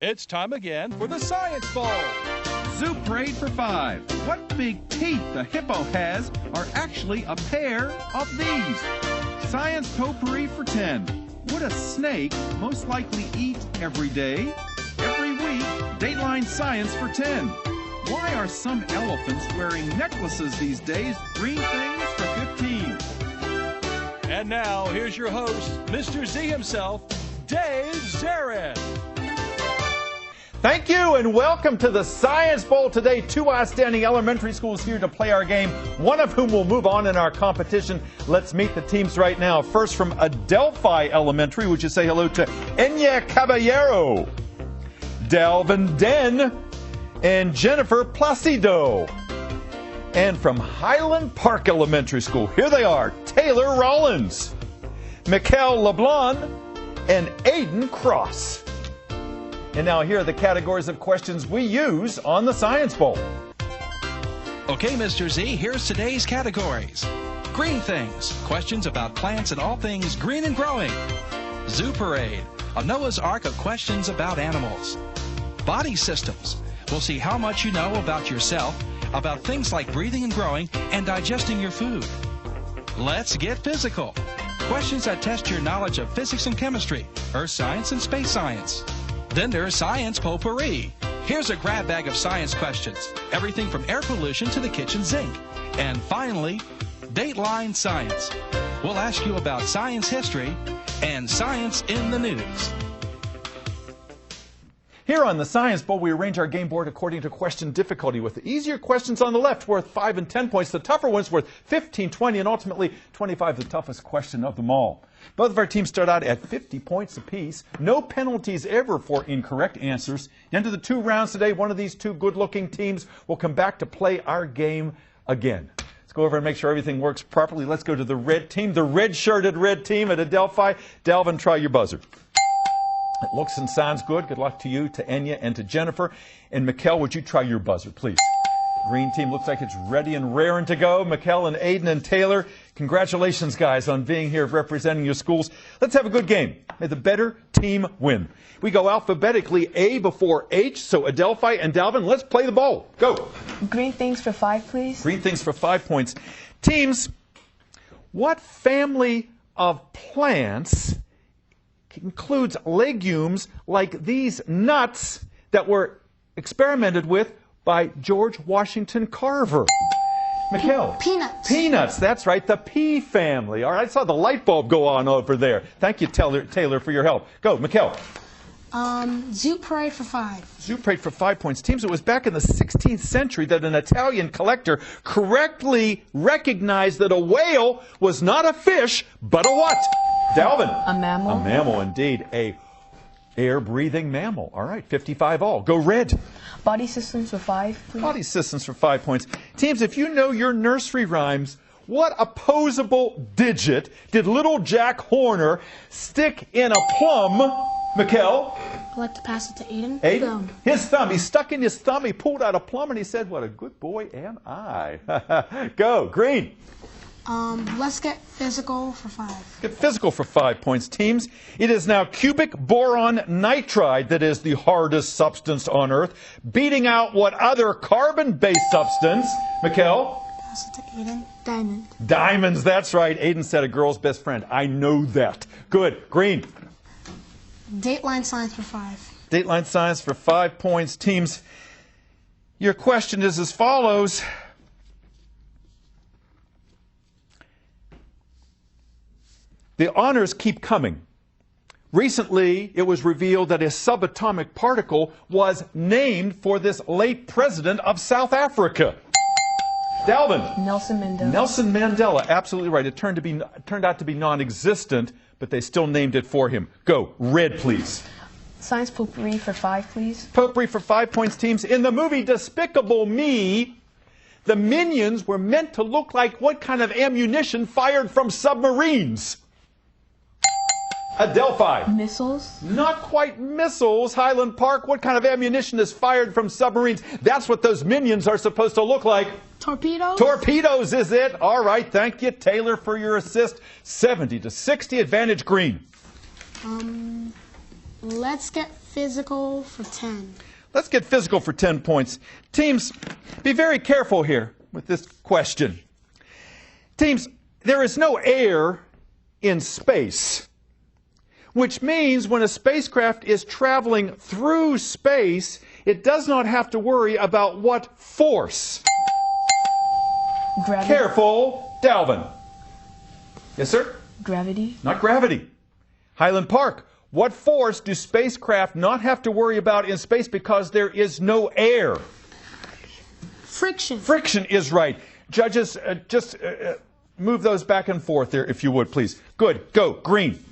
It's time again for the Science Bowl. Zoo Parade for 5. What big teeth the hippo has are actually a pair of these. Science Potpourri for 10. Would a snake most likely eat every day? Every week, Dateline Science for 10. Why are some elephants wearing necklaces these days? Green things for 15. And now, here's your host, Mr. Z himself, Dave Zarin. Thank you and welcome to the Science Bowl today. Two outstanding elementary schools here to play our game, one of whom will move on in our competition. Let's meet the teams right now. First from Adelphi Elementary, would you say hello to Enya Caballero, Delvin Den, and Jennifer Placido. And from Highland Park Elementary School, here they are, Taylor Rollins, Mikkel LeBlanc, and Aiden Cross. And now here are the categories of questions we use on the Science Bowl. Okay, Mr. Z, here's today's categories. Green things, questions about plants and all things green and growing. Zoo Parade, a Noah's Ark of questions about animals. Body systems, we'll see how much you know about yourself, about things like breathing and growing and digesting your food. Let's get physical. Questions that test your knowledge of physics and chemistry, earth science and space science. Then there's Science Potpourri. Here's a grab bag of science questions, everything from air pollution to the kitchen sink. And finally, Dateline Science. We'll ask you about science history and science in the news. Here on the Science Bowl, we arrange our game board according to question difficulty, with the easier questions on the left worth 5 and 10 points, the tougher ones worth 15, 20, and ultimately 25, the toughest question of them all. Both of our teams start out at 50 points apiece. No penalties ever for incorrect answers. Into the 2 rounds today, one of these 2 good-looking teams will come back to play our game again. Let's go over and make sure everything works properly. Let's go to the red team, the red-shirted red team at Adelphi. Delvin, try your buzzer. It looks and sounds good. Good luck to you, to Enya, and to Jennifer. And Mikkel, would you try your buzzer, please? Green team looks like it's ready and raring to go. Mikkel and Aiden and Taylor, congratulations, guys, on being here representing your schools. Let's have a good game. May the better team win. We go alphabetically A before H, so Adelphi and Dalvin, let's play the ball. Go. Green things for 5, please. Green things for 5 points. Teams, what family of plants includes legumes like these nuts that were experimented with by George Washington Carver? Mikkel. Peanuts. Peanuts, that's right, the pea family. All right, I saw the light bulb go on over there. Thank you, Taylor, for your help. Go, Mikkel. Zoo Parade for 5. Zoo Parade for 5 points. Teams, it was back in the 16th century that an Italian collector correctly recognized that a whale was not a fish, but a what? Dalvin. A mammal. A mammal, indeed. A air-breathing mammal. All right, 55 all. Go red. Body systems for 5, please. Body systems for 5 points. Teams, if you know your nursery rhymes, what opposable digit did little Jack Horner stick in a plum? Mikkel? I'd like to pass it to Aiden. Aiden? Thumb. His thumb. He stuck in his thumb. He pulled out a plum and he said, "What a good boy am I." Go. Green. Let's get physical for 5. Get physical for 5 points. Teams, it is now cubic boron nitride that is the hardest substance on Earth, beating out what other carbon-based substance? Mikkel? Pass it to Aiden. Diamond. Diamonds, that's right. Aiden said a girl's best friend. I know that. Good. Green. Dateline Science for 5. Dateline Science for 5 points. Teams, your question is as follows. The honors keep coming. Recently, it was revealed that a subatomic particle was named for this late president of South Africa. Dalvin. Nelson Mandela. Nelson Mandela, absolutely right. It turned out to be non-existent, but they still named it for him. Go, red, please. Science Potpourri for 5, please. Potpourri for 5 points, teams. In the movie Despicable Me, the minions were meant to look like what kind of ammunition fired from submarines? Adelphi. Missiles. Not quite missiles. Highland Park, what kind of ammunition is fired from submarines? That's what those minions are supposed to look like. Torpedoes. Torpedoes is it. All right, thank you, Taylor, for your assist. 70 to 60, advantage green. Let's get physical for 10. Let's get physical for 10 points. Teams, be very careful here with this question. Teams, there is no air in space, which means when a spacecraft is traveling through space, it does not have to worry about what force. Gravity. Careful, Dalvin. Yes, sir? Gravity. Not gravity. Highland Park, what force do spacecraft not have to worry about in space because there is no air? Friction. Friction is right. Judges, just move those back and forth there, if you would, please. Good. Go. Green.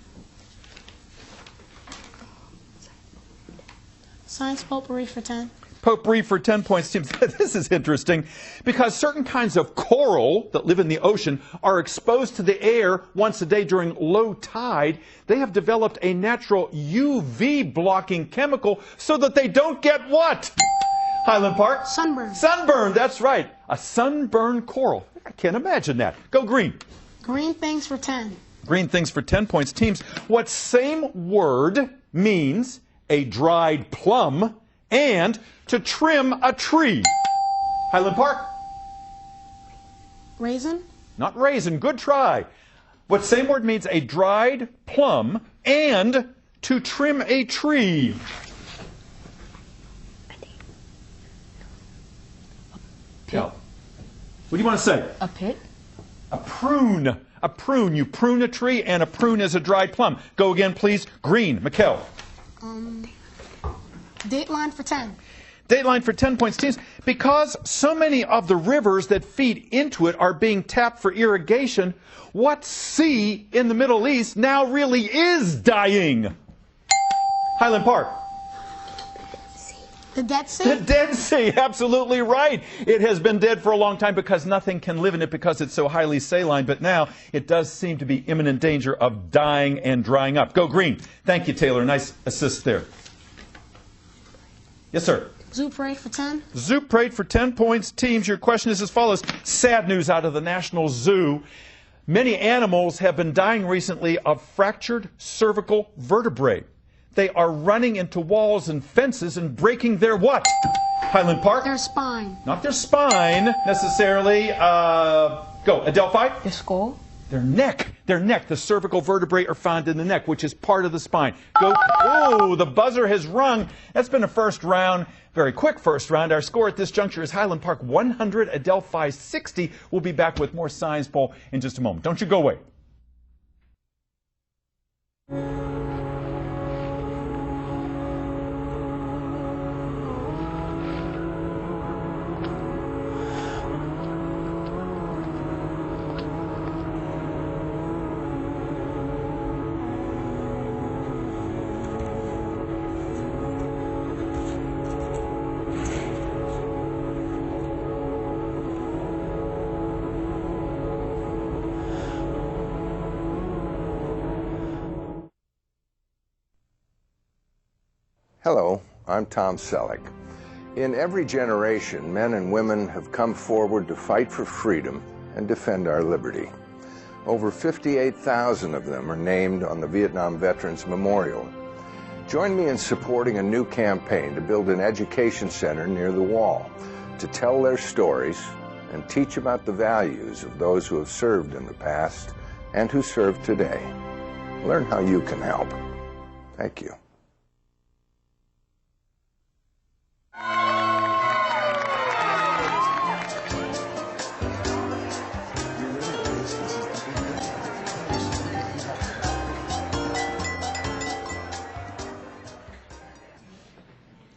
Science potpourri for 10. Potpourri for 10 points. Teams, this is interesting because certain kinds of coral that live in the ocean are exposed to the air once a day during low tide. They have developed a natural UV blocking chemical so that they don't get what? Highland Park? Sunburn. Sunburn, that's right. A sunburned coral. I can't imagine that. Go green. Green things for 10. Green things for 10 points. Teams, what same word means a dried plum and to trim a tree? Highland Park? Raisin. Not raisin. Good try. What same word means a dried plum and to trim a tree? Yeah. What do you want to say? A pit. A prune. A prune. You prune a tree, and a prune is a dried plum. Go again, please. Green. Mikkel. Dateline for 10. Dateline for 10 points. Teams, because so many of the rivers that feed into it are being tapped for irrigation, what sea in the Middle East now really is dying? Highland Park. The Dead Sea. The Dead Sea, absolutely right. It has been dead for a long time because nothing can live in it because it's so highly saline, but now it does seem to be imminent danger of dying and drying up. Go green. Thank you, Taylor. Nice assist there. Yes, sir. Zoo parade for 10. Zoo parade for 10 points. Teams, your question is as follows. Sad news out of the National Zoo. Many animals have been dying recently of fractured cervical vertebrae. They are running into walls and fences and breaking their what? Highland Park? Their spine. Not their spine, necessarily. Go. Adelphi? Their skull. Their neck. Their neck. The cervical vertebrae are found in the neck, which is part of the spine. Go. Oh, the buzzer has rung. That's been a first round. Very quick first round. Our score at this juncture is Highland Park 100, Adelphi 60. We'll be back with more Science Bowl in just a moment. Don't you go away. Hello, I'm Tom Selleck. In every generation, men and women have come forward to fight for freedom and defend our liberty. Over 58,000 of them are named on the Vietnam Veterans Memorial. Join me in supporting a new campaign to build an education center near the wall to tell their stories and teach about the values of those who have served in the past and who serve today. Learn how you can help. Thank you.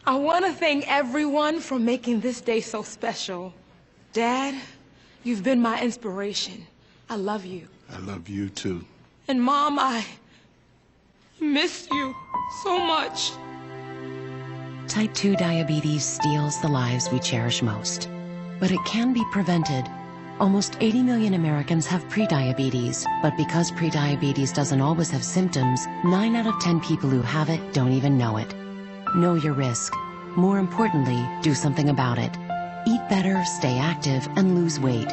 I want to thank everyone for making this day so special. Dad, you've been my inspiration. I love you. I love you too. And Mom, I miss you so much. Type 2 diabetes steals the lives we cherish most. But it can be prevented. Almost 80 million Americans have prediabetes, but because prediabetes doesn't always have symptoms, 9 out of 10 people who have it don't even know it. Know your risk. More importantly, do something about it. Eat better, stay active, and lose weight.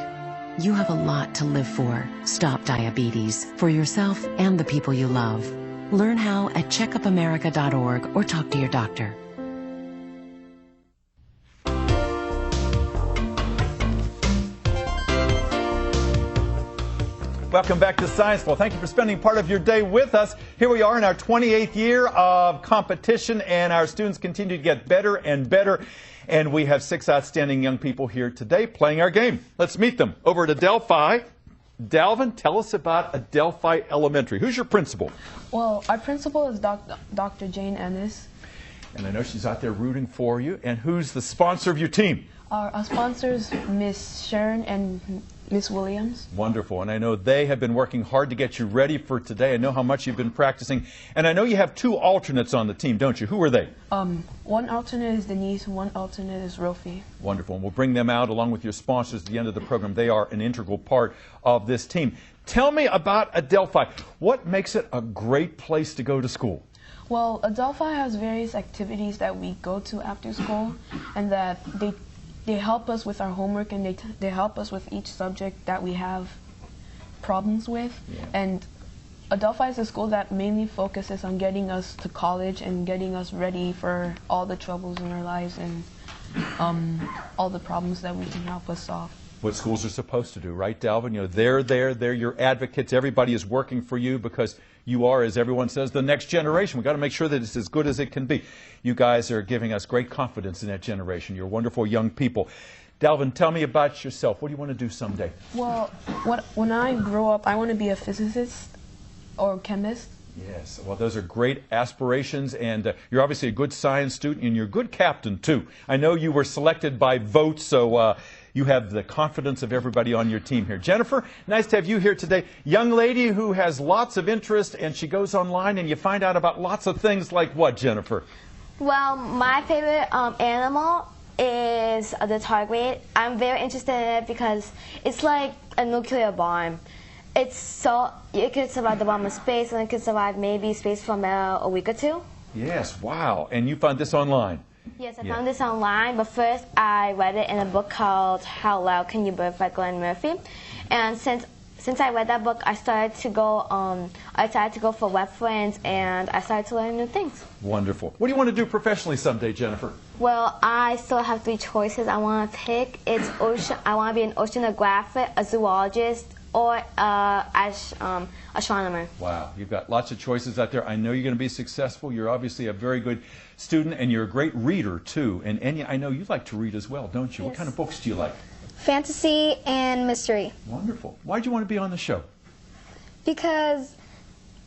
You have a lot to live for. Stop diabetes, for yourself and the people you love. Learn how at checkupamerica.org or talk to your doctor. Welcome back to Science Bowl. Thank you for spending part of your day with us. Here we are in our 28th year of competition, and our students continue to get better and better. And we have 6 outstanding young people here today playing our game. Let's meet them. Over at Adelphi. Dalvin, tell us about Adelphi Elementary. Who's your principal? Well, our principal is Dr. Jane Ennis. And I know she's out there rooting for you. And who's the sponsor of your team? Our sponsors, Miss Sharon and Miss Williams. Wonderful. And I know they have been working hard to get you ready for today. I know how much you've been practicing. And I know you have 2 alternates on the team, don't you? Who are they? One alternate is Denise, one alternate is Rofi. Wonderful. And we'll bring them out along with your sponsors at the end of the program. They are an integral part of this team. Tell me about Adelphi. What makes it a great place to go to school? Well, Adelphi has various activities that we go to after school, and that they help us with our homework, and they help us with each subject that we have problems with. Yeah. And Adelphi is a school that mainly focuses on getting us to college and getting us ready for all the troubles in our lives and all the problems that we can help us solve. What schools are supposed to do, right, Dalvin? You know, they're your advocates. Everybody is working for you because you are, as everyone says, the next generation. We've got to make sure that it's as good as it can be. You guys are giving us great confidence in that generation. You're wonderful young people. Dalvin, tell me about yourself. What do you want to do someday? Well, when I grow up, I want to be a physicist or chemist. Yes, well, those are great aspirations, and you're obviously a good science student, and you're a good captain, too. I know you were selected by vote, so you have the confidence of everybody on your team here. Jennifer, nice to have you here today. Young lady who has lots of interest, and she goes online, and you find out about lots of things like what, Jennifer? Well, my favorite animal is the tardigrade. I'm very interested in it because it's like a nuclear bomb. It could survive the bomb of space, and it could survive maybe space for a week or 2. Yes, wow. And you found this online? Yes, I found this online, but first I read it in a book called How Loud Can You Bird by Glenn Murphy. And since I read that book, I started to go for reference, and I started to learn new things. Wonderful. What do you want to do professionally someday, Jennifer? Well, I still have 3 choices I want to pick. I want to be an oceanographer, a zoologist, or astronomer. Wow, you've got lots of choices out there. I know you're going to be successful. You're obviously a very good student, and you're a great reader, too. And Enya, I know you like to read as well, don't you? Yes. What kind of books do you like? Fantasy and mystery. Wonderful. Why did you want to be on the show? Because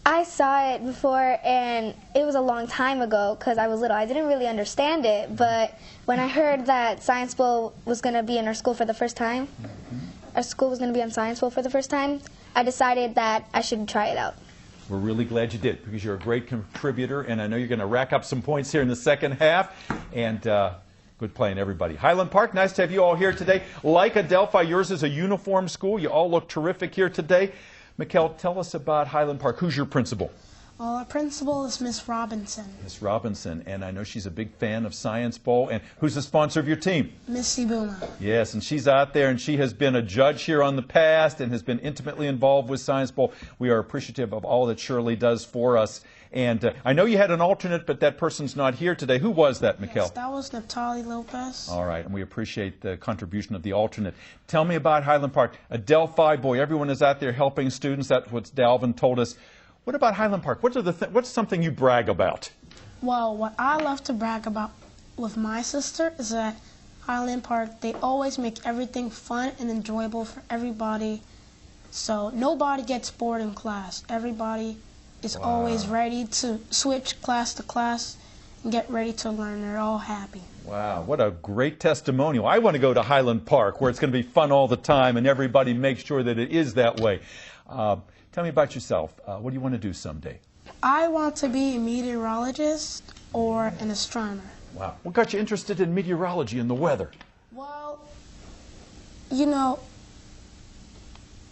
I saw it before, and it was a long time ago because I was little. I didn't really understand it, but when I heard that Science Bowl was going to be in our school for the first time, our school was going to be on Science Bowl for the first time, I decided that I should try it out. We're really glad you did, because you're a great contributor, and I know you're going to rack up some points here in the second half. And good playing, everybody. Highland Park, nice to have you all here today. Like Adelphi, yours is a uniform school. You all look terrific here today. Mikkel, tell us about Highland Park. Who's your principal? Well, our principal is Miss Robinson. Miss Robinson, and I know she's a big fan of Science Bowl. And who's the sponsor of your team? Miss Ibuna. Yes, and she's out there, and she has been a judge here on the past and has been intimately involved with Science Bowl. We are appreciative of all that Shirley does for us. And I know you had an alternate, but that person's not here today. Who was that, Mikkel? Yes, that was Naftali Lopez. All right, and we appreciate the contribution of the alternate. Tell me about Highland Park. Adelphi, boy, everyone is out there helping students. That's what Dalvin told us. What about Highland Park? What's something you brag about? Well, what I love to brag about with my sister is that Highland Park, they always make everything fun and enjoyable for everybody. So nobody gets bored in class. Everybody is always ready to switch class to class and get ready to learn. They're all happy. Wow, what a great testimonial. I want to go to Highland Park where it's going to be fun all the time and everybody makes sure that it is that way. Tell me about yourself. What do you want to do someday? I want to be a meteorologist or an astronomer. Wow. What got you interested in meteorology and the weather? Well, you know,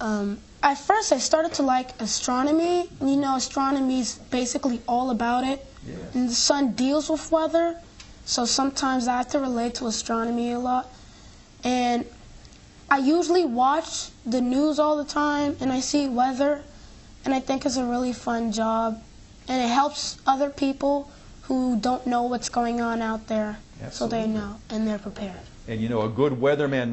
at first I started to like astronomy. You know, astronomy is basically all about it. Yes. And the sun deals with weather, so sometimes I have to relate to astronomy a lot. And I usually watch the news all the time, and I see weather, and I think it's a really fun job. and it helps other people who don't know what's going on out there. Absolutely. So they know and they're prepared. And you know, a good weatherman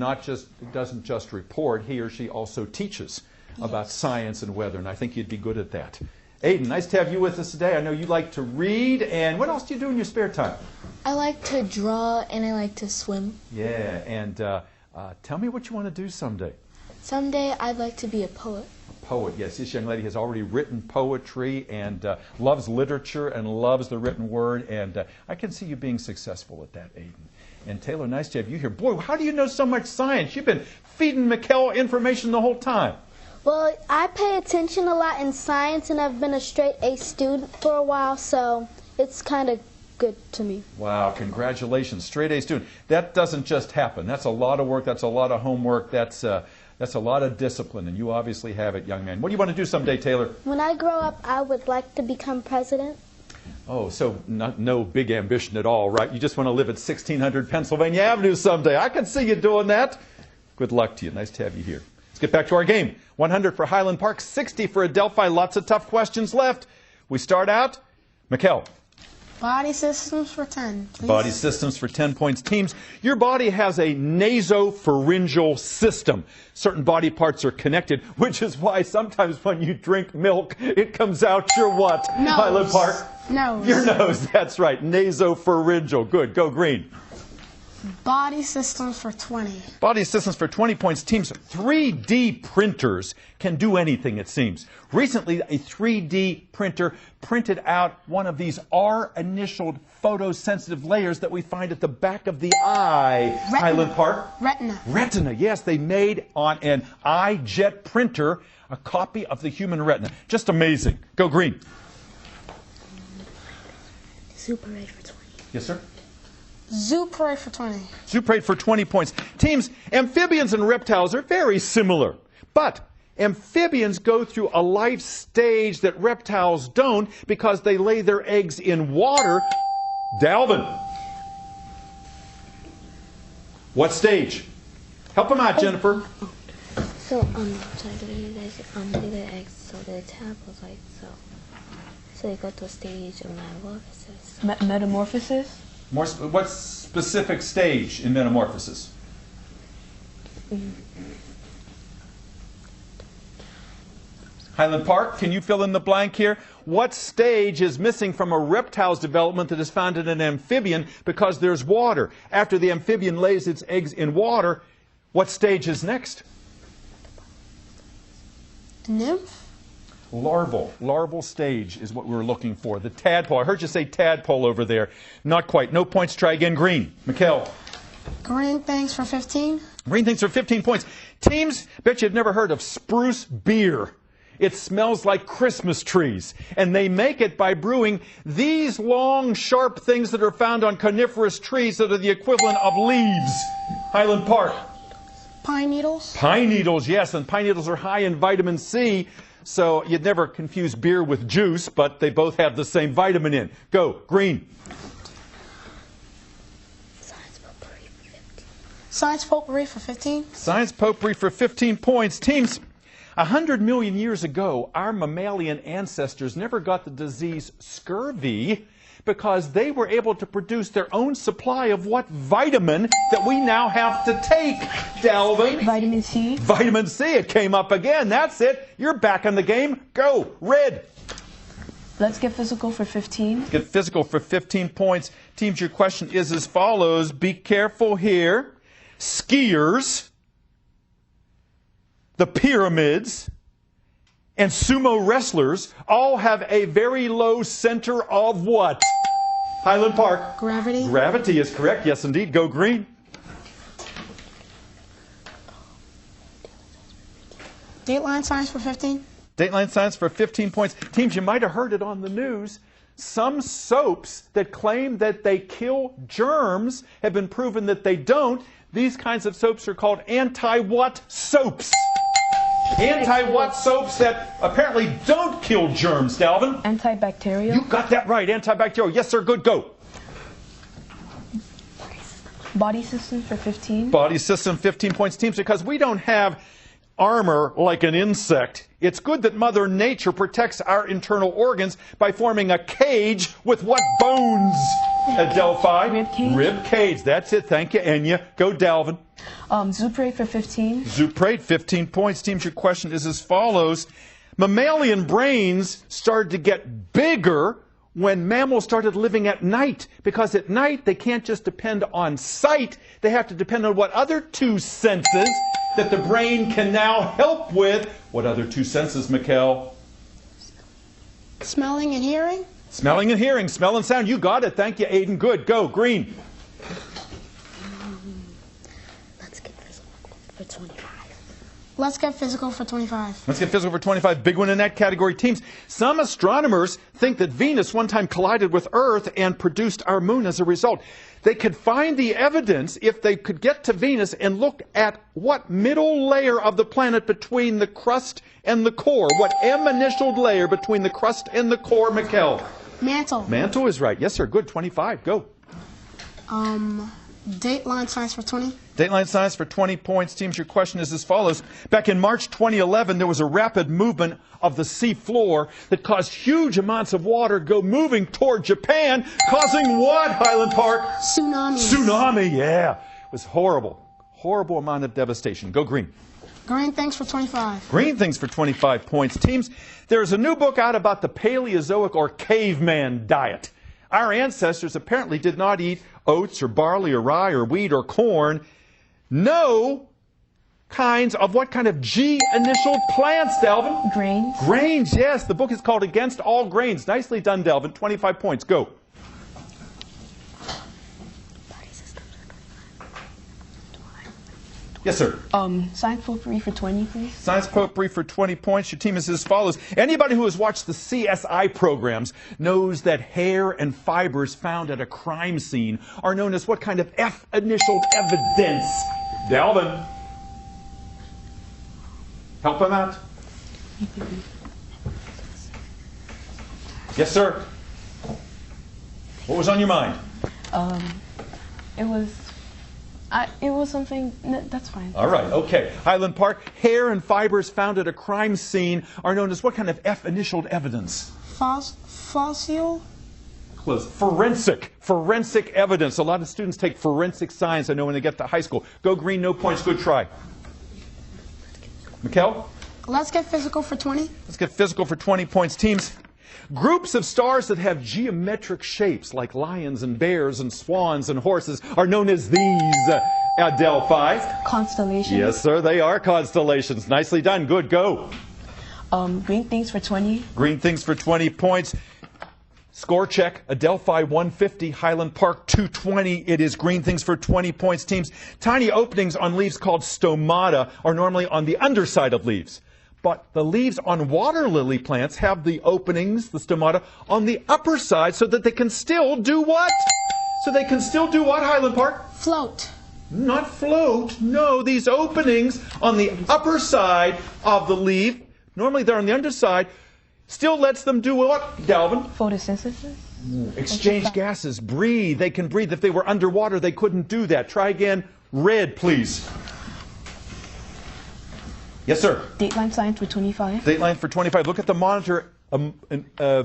doesn't just report, he or she also teaches about science and weather, and I think you'd be good at that. Aiden, nice to have you with us today. I know you like to read, and what else do you do in your spare time? I like to draw and I like to swim. Yeah, and tell me what you want to do someday. Someday I'd like to be a poet. A poet, yes. This young lady has already written poetry and loves literature and loves the written word, and I can see you being successful at that, Aiden. And Taylor, nice to have you here. Boy, how do you know so much science? You've been feeding Mikkel information the whole time. Well, I pay attention a lot in science, and I've been a straight A student for a while, so it's kind of good to me. Wow, congratulations, straight A student. That doesn't just happen. That's a lot of work, that's a lot of homework, that's a lot of discipline, and you obviously have it, young man. What do you want to do someday, Taylor? When I grow up, I would like to become president. Oh, so no big ambition at all, right? You just want to live at 1600 Pennsylvania Avenue someday. I can see you doing that. Good luck to you. Nice to have you here. Let's get back to our game. 100 for Highland Park, 60 for Adelphi. Lots of tough questions left. We start out. Mikkel. Body systems for 10, please. Body systems for 10 points. Teams, your body has a nasopharyngeal system. Certain body parts are connected, which is why sometimes when you drink milk, it comes out your what? Nose. Highland Park? Nose. Your nose, that's right. Nasopharyngeal. Good. Go green. Body systems for 20. Body systems for 20 points. Teams, 3D printers can do anything, it seems. Recently, a 3D printer printed out one of these R-initialed photosensitive layers that we find at the back of the eye. Retina. Highland Park? Retina. Retina, yes. They made on an iJet printer a copy of the human retina. Just amazing. Go green. Super Ray for 20. Yes, sir? Zoo parade for 20. Zoo parade for 20 points. Teams, amphibians and reptiles are very similar, but amphibians go through a life stage that reptiles don't because they lay their eggs in water. Dalvin. What stage? Help him out, Jennifer. So, lay the eggs so the tadpoles like so. So they go to a stage of metamorphosis. Metamorphosis? What specific stage in metamorphosis? Highland Park, can you fill in the blank here? What stage is missing from a reptile's development that is found in an amphibian because there's water? After the amphibian lays its eggs in water, what stage is next? Nymph? Larval stage is what we were looking for. The tadpole. I heard you say tadpole over there. Not quite. No points. Try again. Green. Mikkel. Green things for 15. Green things for 15 points. Teams, bet you've never heard of spruce beer. It smells like Christmas trees. And they make it by brewing these long, sharp things that are found on coniferous trees that are the equivalent of leaves. Highland Park. Pine needles. Pine needles, yes. And pine needles are high in vitamin C. So you'd never confuse beer with juice, but they both have the same vitamin in. Go, green. Science potpourri for 15. Science potpourri for 15. Science potpourri for 15 points. Teams, 100 million years ago, our mammalian ancestors never got the disease scurvy because they were able to produce their own supply of what vitamin that we now have to take, Dalvin? Vitamin C. Vitamin C. It came up again. That's it. You're back in the game. Go. Red. Let's get physical for 15. Get physical for 15 points. Teams, your question is as follows. Be careful here. Skiers, the pyramids, and sumo wrestlers all have a very low center of what? Highland Park. Gravity. Gravity is correct. Yes, indeed. Go green. Dateline science for 15. Dateline science for 15 points. Teams, you might have heard it on the news. Some soaps that claim that they kill germs have been proven that they don't. These kinds of soaps are called anti-what soaps? Anti-what soaps that apparently don't kill germs, Dalvin? Antibacterial. You got that right. Antibacterial. Yes, sir. Good. Go. Body system for 15. Body system, 15 points. Teams, because we don't have armor like an insect. It's good that Mother Nature protects our internal organs by forming a cage with what bones, Adelphi? Rib cage. Rib cage. That's it. Thank you, Enya. Go, Dalvin. Zuprate for 15. Zuprate, 15 points. Teams, your question is as follows. Mammalian brains started to get bigger when mammals started living at night, because at night they can't just depend on sight, they have to depend on what other two senses that the brain can now help with. What other two senses, Mikkel? Smelling and hearing? Smelling and hearing. Smell and sound. You got it. Thank you, Aiden. Good. Go. Green. Let's get physical for 25. Let's get physical for 25. Let's get physical for 25. Big one in that category. Teams, some astronomers think that Venus one time collided with Earth and produced our moon as a result. They could find the evidence if they could get to Venus and look at what middle layer of the planet between the crust and the core. What M-initialed layer between the crust and the core, Mikkel? Mantle. Mantle is right. Yes, sir. Good. 25. Go. Dateline science for 20. Dateline science for 20 points. Teams, your question is as follows. Back in March 2011, there was a rapid movement of the sea floor that caused huge amounts of water to go moving toward Japan, causing what, Highland Park? Tsunami. Tsunami, yeah. It was horrible. Horrible amount of devastation. Go green. Green things for 25. Green things for 25 points. Teams, there's a new book out about the Paleozoic or caveman diet. Our ancestors apparently did not eat oats or barley or rye or wheat or corn. No kinds of what kind of G-initial plants, Delvin? Grains. Grains, yes. The book is called Against All Grains. Nicely done, Delvin. 25 points. Go. Yes, sir. Science potpourri for 20, please. Science potpourri for 20 points. Your team is as follows. Anybody who has watched the CSI programs knows that hair and fibers found at a crime scene are known as what kind of F-initialed evidence? Dalvin. Help him out. Yes, sir. What was on your mind? It was something, that's fine. All right, okay. Highland Park, hair and fibers found at a crime scene are known as what kind of F-initialed evidence? Fossil? Close. Forensic evidence. A lot of students take forensic science, I know, when they get to high school. Go green, no points, good try. Mikkel? Let's get physical for 20. Let's get physical for 20 points. Teams, groups of stars that have geometric shapes like lions and bears and swans and horses are known as these, Adelphi. Constellations. Yes, sir, they are constellations. Nicely done. Good, go. Green things for 20. Green things for 20 points. Score check. Adelphi 150, Highland Park 220. It is green things for 20 points. Teams, tiny openings on leaves called stomata are normally on the underside of leaves. But the leaves on water lily plants have the openings, the stomata, on the upper side so that they can still do what? So they can still do what, Highland Park? Float. Not float. No, these openings on the upper side of the leaf, normally they're on the underside, still lets them do what, Dalvin? Photosynthesis. Exchange gases, breathe. They can breathe. If they were underwater, they couldn't do that. Try again. Red, please. Yes, sir. Dateline science for 25. Dateline for 25. Look at the monitor.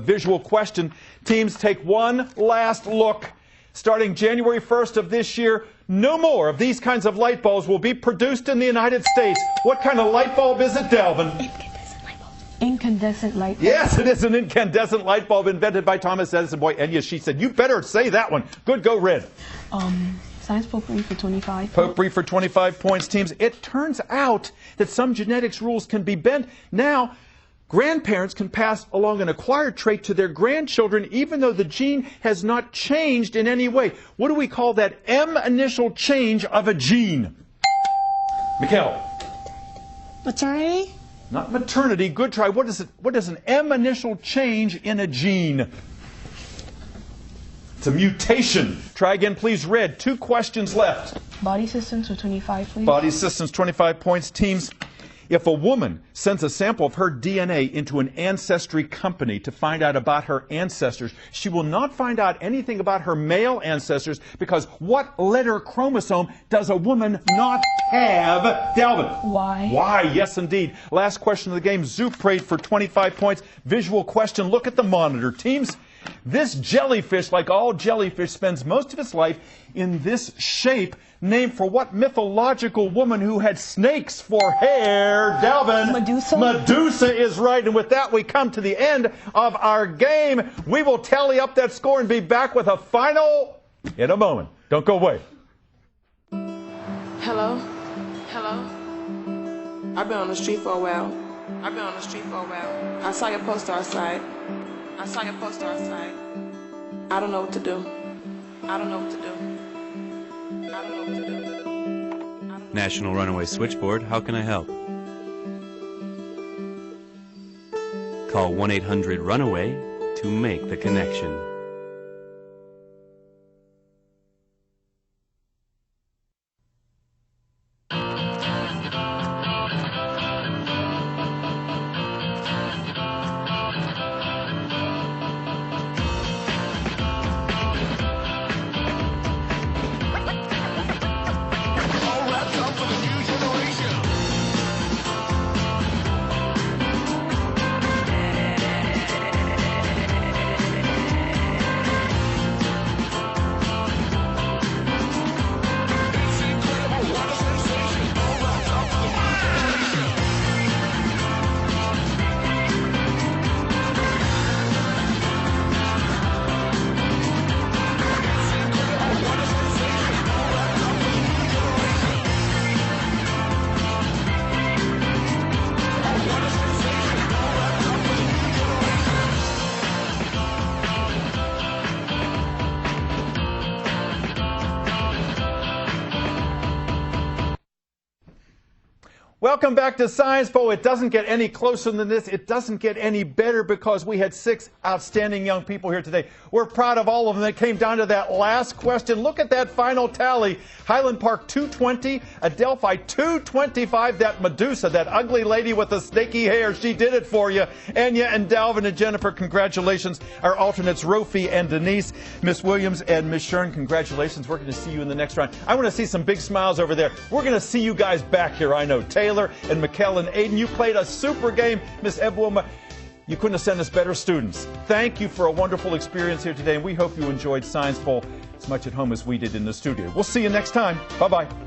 Visual question. Teams, take one last look. Starting January 1st of this year, no more of these kinds of light bulbs will be produced in the United States. What kind of light bulb is it, Dalvin? Incandescent light bulb. Yes, it is an incandescent light bulb invented by Thomas Edison. Boy, Enya, she said, you better say that one. Good, go red. Science potpourri for 25. Potpourri for 25 points. Teams, it turns out that some genetics rules can be bent. Now, grandparents can pass along an acquired trait to their grandchildren even though the gene has not changed in any way. What do we call that M-initial change of a gene? Mikkel. Maternity? Not maternity. Good try. What is it? What is an M-initial change in a gene? It's a mutation. Try again, please. Red. 2 questions left. Body systems for 25, please. Body systems, 25 points. Teams, If a woman sends a sample of her DNA into an ancestry company to find out about her ancestors, she will not find out anything about her male ancestors, because what letter chromosome does a woman not have? Dalvin. Why? Why? Yes, indeed. Last question of the game. Zoop Parade for 25 points. Visual question. Look at the monitor. Teams, this jellyfish, like all jellyfish, spends most of its life in this shape. Named for what mythological woman who had snakes for hair? Dalvin. Medusa. Medusa is right. And with that, we come to the end of our game. We will tally up that score and be back with a final in a moment. Don't go away. Hello? Hello? I've been on the street for a while. I saw your poster outside. I don't know what to do. National Runaway Switchboard, how can I help? Call 1-800-RUNAWAY to make the connection. Welcome back to Science Bowl. It doesn't get any closer than this. It doesn't get any better, because we had 6 outstanding young people here today. We're proud of all of them. It came down to that last question. Look at that final tally. Highland Park 220, Adelphi 225. That Medusa, that ugly lady with the snaky hair, she did it for you. Anya and Dalvin and Jennifer, congratulations. Our alternates, Rofi and Denise. Miss Williams and Miss Shern, congratulations. We're going to see you in the next round. I want to see some big smiles over there. We're going to see you guys back here, I know. Taylor and Mikkel and Aiden, you played a super game. Miss Ebwoma, you couldn't have sent us better students. Thank you for a wonderful experience here today, and we hope you enjoyed Science Bowl as much at home as we did in the studio. We'll see you next time. Bye-bye.